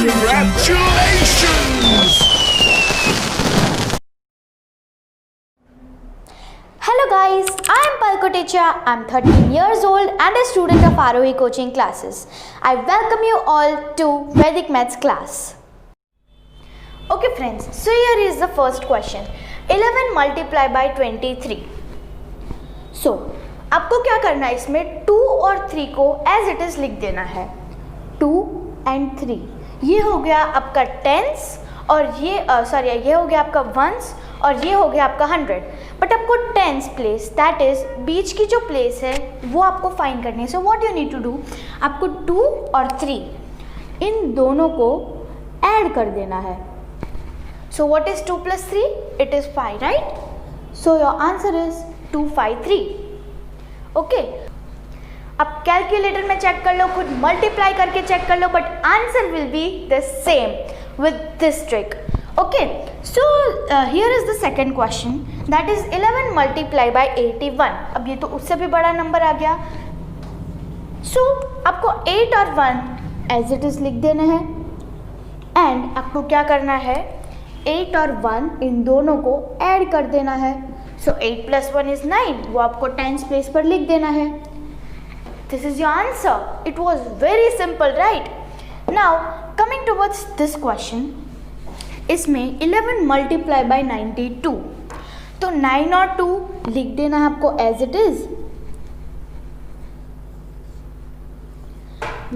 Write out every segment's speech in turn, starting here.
Congratulations! Hello guys, I am Palkotecha. I'm 13 years old and a student of Aarohi coaching classes. I welcome you all to Vedic Maths class. Okay friends, so here is the first question. 11 multiplied by 23. So, आपको क्या करना है इसमें 2 और 3 को as it is लिख देना है. 2 and 3. ये हो गया आपका tens और ये ये हो गया आपका ones और ये हो गया आपका 100. बट आपको टेंस प्लेस दैट इज बीच की जो प्लेस है वो आपको फाइंड करनी है. So what you need to do, आपको 2 और 3 इन दोनों को ऐड कर देना है. So what is 2 + 3? It is 5, right? So your answer is 253. Okay, अब कैलकुलेटर में चेक कर लो, खुद मल्टीप्लाई करके चेक कर लो, but answer will be the same with this trick. Okay, so here is the second question, that is 11 multiplied by 81. अब ये तो उससे भी बड़ा नंबर आ गया. So आपको 8 और 1 as it is लिख देना है and आपको क्या करना है 8 और 1 इन दोनों को ऐड कर देना है. So 8 + 1 is 9, वो आपको tens प्लेस पर लिख देना है. This is your answer. It was very simple, right? Now coming towards this question, इसमें 11 multiplied by 92. तो 9 और 2 लिख देना है आपको as it is.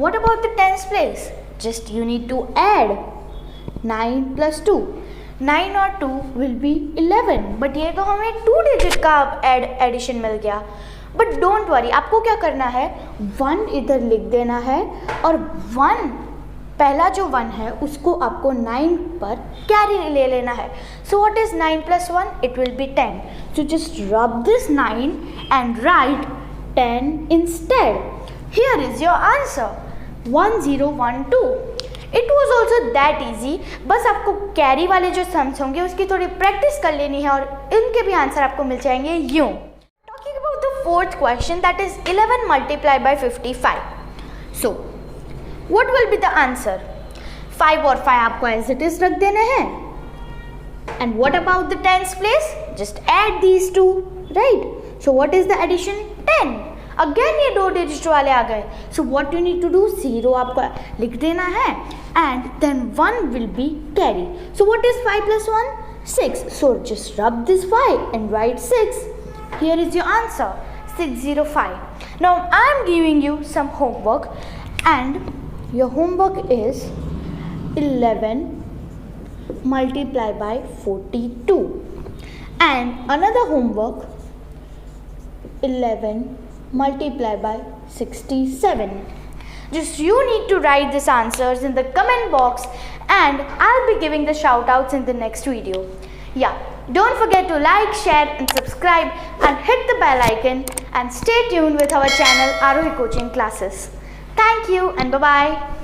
What about the tens place? Just you need to add 9 + 2. 9 और 2 will be 11. बट ये तो हमें 2 डिजिट का एडिशन मिल गया. बट डोंट वरी, आपको क्या करना है 1 इधर लिख देना है और 1 पहला जो 1 है उसको आपको 9 पर कैरी ले लेना है. So what is 9 + 1? It will be 10. So just rub this 9 and right 10 instead. Here is your answer 1012. It was also that easy. बस आपको कैरी वाले जो सम्स होंगे उसकी थोड़ी प्रैक्टिस कर लेनी है और इनके भी आंसर आपको मिल जाएंगे यूँ. Talking about the fourth question, that is 11 multiplied by 55. So what will be the answer? 5 और 5 आपको as it is रख देने हैं. And what about the tens place? Just add these two, right? So what is the addition? 10. Again ये 2 digit वाले आ गए. So what you need to do? 0 आपको लिख देना है and then 1 will be carry. So what is 5 + 1? 6. So just rub this 5 and write 6. Here is your answer 605. Now I am giving you some homework and your homework is 11 multiplied by 42 and another homework 11 multiplied by 67. Just you need to write these answers in the comment box and I'll be giving the shout outs in the next video. Yeah, don't forget to like, share and subscribe and hit the bell icon and stay tuned with our channel Aarohi Coaching Classes. Thank you and bye-bye.